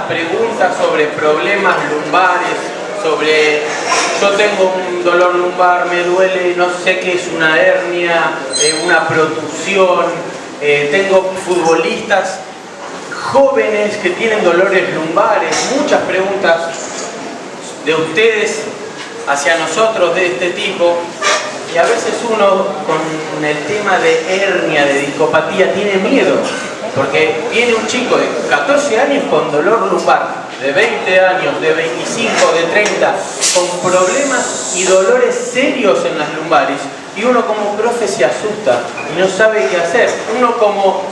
preguntas sobre problemas lumbares, sobre yo tengo un dolor lumbar, me duele, no sé qué es una hernia, una protusión, tengo futbolistas jóvenes que tienen dolores lumbares, muchas preguntas de ustedes hacia nosotros de este tipo, y a veces uno con el tema de hernia, de discopatía, tiene miedo, porque viene un chico de 14 años con dolor lumbar, de 20 años, de 25, de 30, con problemas y dolores serios en las lumbares, y uno como profe se asusta y no sabe qué hacer. Uno como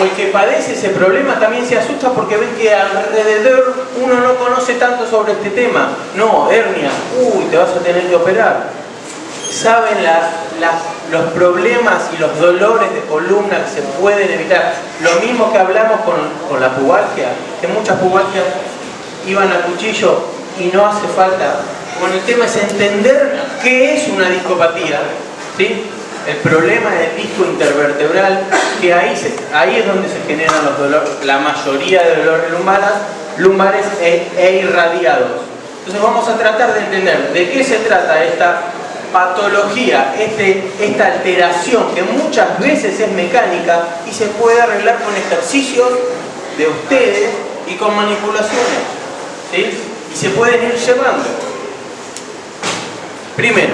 el que padece ese problema también se asusta porque ven que alrededor uno no conoce tanto sobre este tema. No, hernia, uy, te vas a tener que operar. Saben los problemas y los dolores de columna que se pueden evitar. Lo mismo que hablamos con la pubalgia, que muchas pubalgias iban a cuchillo y no hace falta. Bueno, el tema es entender qué es una discopatía, ¿sí? El problema del disco intervertebral, que ahí es donde se generan los dolores, la mayoría de dolores lumbares e irradiados. Entonces vamos a tratar de entender de qué se trata esta patología, esta alteración que muchas veces es mecánica y se puede arreglar con ejercicios de ustedes y con manipulaciones, ¿sí? Y se pueden ir llevando. Primero,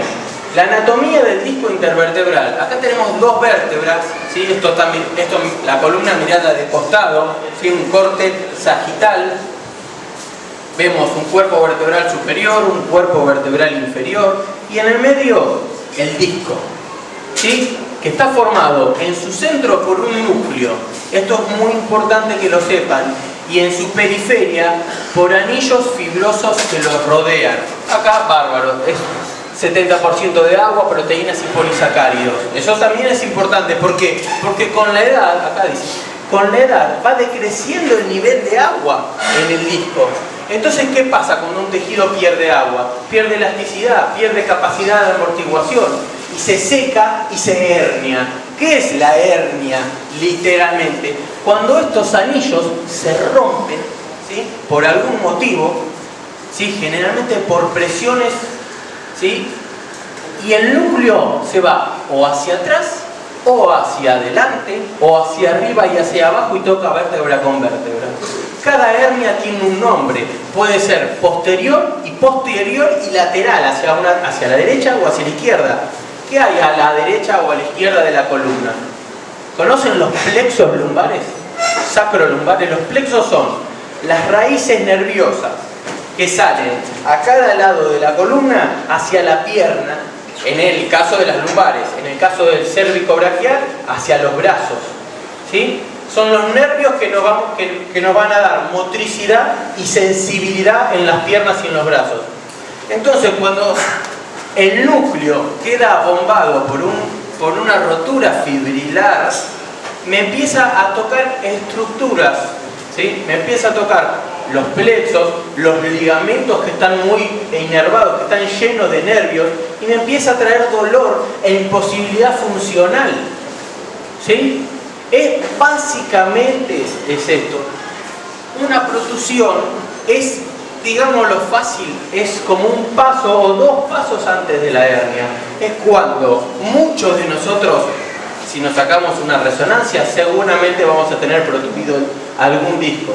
la anatomía del disco intervertebral. Acá tenemos dos vértebras, ¿sí? Esto, la columna mirada de costado, ¿sí? Un corte sagital. Vemos un cuerpo vertebral superior, un cuerpo vertebral inferior y en el medio el disco, ¿sí? Que está formado en su centro por un núcleo. Esto es muy importante que lo sepan. Y en su periferia por anillos fibrosos que los rodean. Acá, bárbaro, es 70% de agua, proteínas y polisacáridos. Eso también es importante. ¿Por qué? Porque con la edad, acá dice, con la edad va decreciendo el nivel de agua en el disco. Entonces, ¿qué pasa cuando un tejido pierde agua? Pierde elasticidad, pierde capacidad de amortiguación y se seca y se hernia. ¿Qué es la hernia? Literalmente, cuando estos anillos se rompen, ¿sí? Por algún motivo, ¿sí? Generalmente por presiones, ¿sí? Y el núcleo se va o hacia atrás o hacia adelante o hacia arriba y hacia abajo y toca vértebra con vértebra. Cada hernia tiene un nombre, puede ser posterior y lateral, hacia la derecha o hacia la izquierda. ¿Qué hay a la derecha o a la izquierda de la columna? ¿Conocen los plexos lumbares? Sacrolumbares. Los plexos son las raíces nerviosas que salen a cada lado de la columna hacia la pierna, en el caso de las lumbares, en el caso del cérvico-braquial, hacia los brazos, ¿sí? Son los nervios que nos van a dar motricidad y sensibilidad en las piernas y en los brazos. Entonces, cuando el núcleo queda bombado por una rotura fibrilar, me empieza a tocar estructuras, ¿sí? Me empieza a tocar los plexos, los ligamentos que están muy inervados, que están llenos de nervios, y me empieza a traer dolor e imposibilidad funcional, ¿sí? Básicamente es esto. Una protusión es, digámoslo fácil, es como un paso o dos pasos antes de la hernia. Es cuando muchos de nosotros, si nos sacamos una resonancia, seguramente vamos a tener protuido algún disco.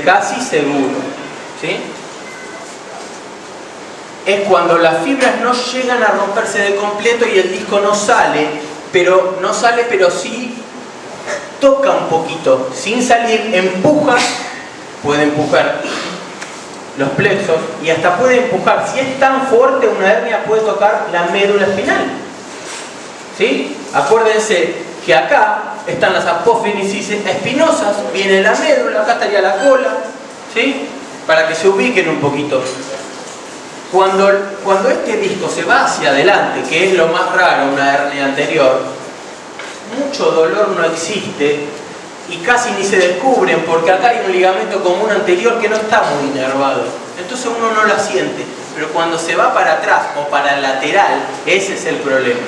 Casi seguro, ¿sí? Es cuando las fibras no llegan a romperse de completo y el disco no sale, pero sí toca un poquito, sin salir, empuja, puede empujar los plexos y hasta puede empujar, si es tan fuerte una hernia, puede tocar la médula espinal, ¿sí? Acuérdense que acá están las apófisis espinosas, viene la médula, acá estaría la cola, ¿sí? Para que se ubiquen un poquito. Cuando este disco se va hacia adelante, que es lo más raro, una hernia anterior, mucho dolor no existe y casi ni se descubren porque acá hay un ligamento común anterior que no está muy inervado. Entonces uno no la siente, pero cuando se va para atrás o para el lateral, ese es el problema.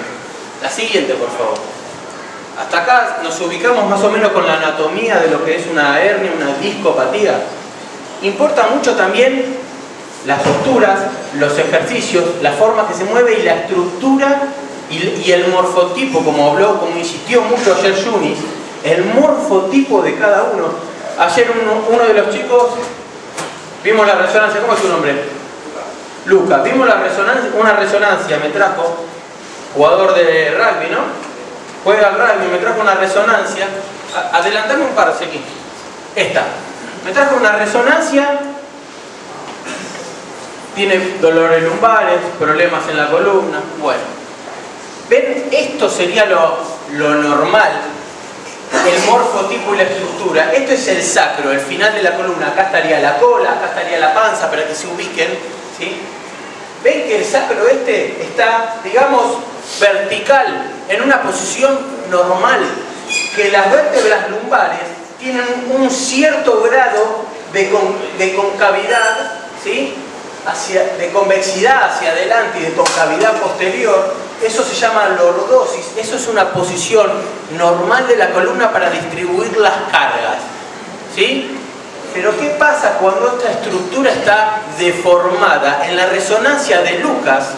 La siguiente, por favor. Hasta acá nos ubicamos más o menos con la anatomía de lo que es una hernia, una discopatía. Importa mucho también las posturas, los ejercicios, la forma que se mueve y la estructura y el morfotipo, como insistió mucho ayer Yunis, el morfotipo de cada uno. Ayer uno de los chicos, vimos la resonancia, ¿cómo es su nombre? Lucas. Vimos una resonancia, me trajo, jugador de rugby, ¿no? Juega al rugby, me trajo una resonancia. Adelantame un par, Sequi. Esta. Me trajo una resonancia, tiene dolores lumbares, problemas en la columna. Bueno, ¿ven? Esto sería lo normal, el morfotipo y la estructura. Esto es el sacro, el final de la columna. Acá estaría la cola, acá estaría la panza, para que se ubiquen, ¿sí? ¿Ven que el sacro está, digamos, vertical, en una posición normal? Que las vértebras lumbares tienen un cierto grado de concavidad, ¿sí? De convexidad hacia adelante y de concavidad posterior. Eso se llama lordosis. Eso es una posición normal de la columna para distribuir las cargas, ¿sí? Pero ¿qué pasa cuando esta estructura está deformada? En la resonancia de Lucas,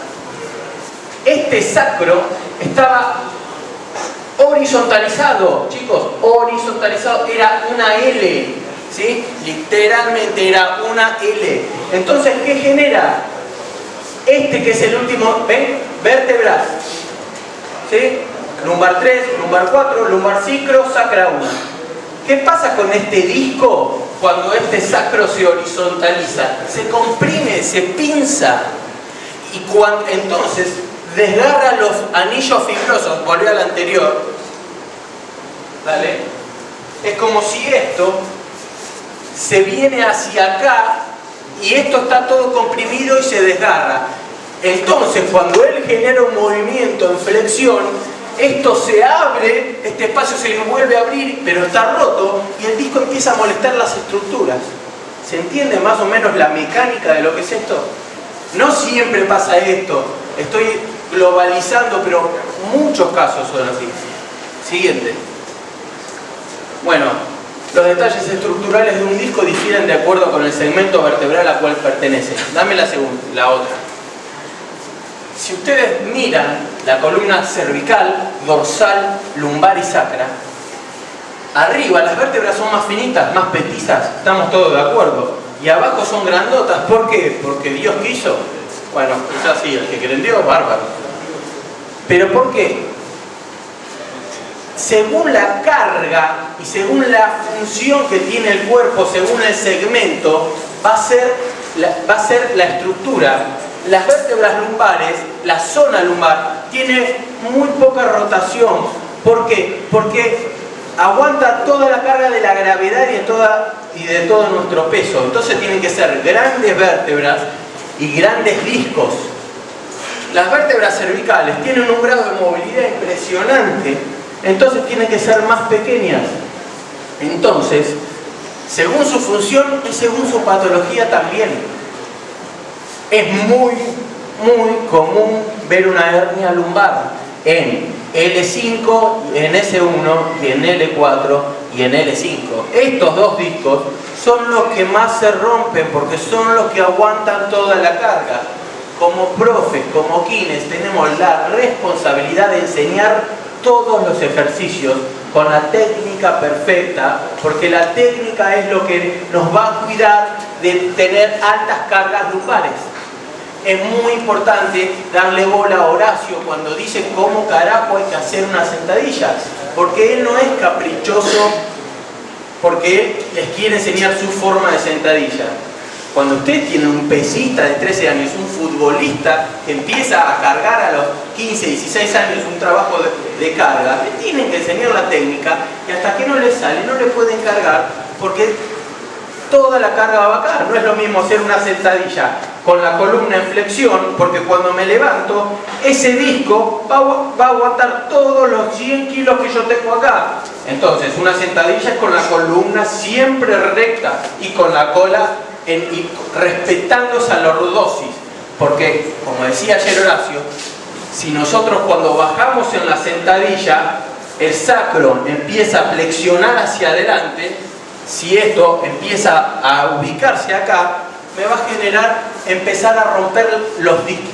este sacro estaba horizontalizado, chicos, horizontalizado, era una L, ¿sí? Literalmente era una L. Entonces, ¿qué genera? Que es el último, ¿ven? Vértebras, ¿sí? Lumbar 3, lumbar 4, lumbar sacro, sacra 1. ¿Qué pasa con este disco cuando este sacro se horizontaliza? Se comprime, se pinza y entonces desgarra los anillos fibrosos. Volví al anterior. ¿Vale? Es como si esto se viene hacia acá y esto está todo comprimido y se desgarra. Entonces, cuando él genera un movimiento en flexión, esto se abre, este espacio se vuelve a abrir, pero está roto y el disco empieza a molestar las estructuras. ¿Se entiende más o menos la mecánica de lo que es esto? No siempre pasa esto. Estoy globalizando, pero muchos casos son así. Siguiente. Bueno, los detalles estructurales de un disco difieren de acuerdo con el segmento vertebral al cual pertenece. Dame la otra. Si ustedes miran la columna cervical, dorsal, lumbar y sacra, arriba las vértebras son más finitas, más petizas, estamos todos de acuerdo. Y abajo son grandotas. ¿Por qué? Porque Dios quiso. Bueno, es así, el que cree en Dios, bárbaro. ¿Pero por qué? Según la carga y según la función que tiene el cuerpo, según el segmento, va a ser la estructura. Las vértebras lumbares, la zona lumbar, tiene muy poca rotación. ¿Por qué? Porque aguanta toda la carga de la gravedad y de todo nuestro peso. Entonces tienen que ser grandes vértebras y grandes discos. Las vértebras cervicales tienen un grado de movilidad impresionante, entonces tienen que ser más pequeñas. Entonces, según su función y según su patología también. Es muy común ver una hernia lumbar en L5, en S1 y en L4 y en L5. Estos dos discos son los que más se rompen porque son los que aguantan toda la carga. Como profes, como kines, tenemos la responsabilidad de enseñar todos los ejercicios con la técnica perfecta, porque la técnica es lo que nos va a cuidar de tener altas cargas lumbares. Es muy importante darle bola a Horacio cuando dice cómo carajo hay que hacer una sentadilla, porque él no es caprichoso, porque él les quiere enseñar su forma de sentadilla. Cuando usted tiene un pesista de 13 años, un futbolista que empieza a cargar a los 15, 16 años un trabajo de carga, le tienen que enseñar la técnica y hasta que no le sale, no le pueden cargar porque toda la carga va acá. No es lo mismo hacer una sentadilla con la columna en flexión, porque cuando me levanto, ese disco va a aguantar todos los 100 kilos que yo tengo acá. Entonces, una sentadilla es con la columna siempre recta y con la cola y respetando esa lordosis. Porque, como decía ayer Horacio, si nosotros cuando bajamos en la sentadilla el sacro empieza a flexionar hacia adelante, si esto empieza a ubicarse acá, me va a generar empezar a romper los discos.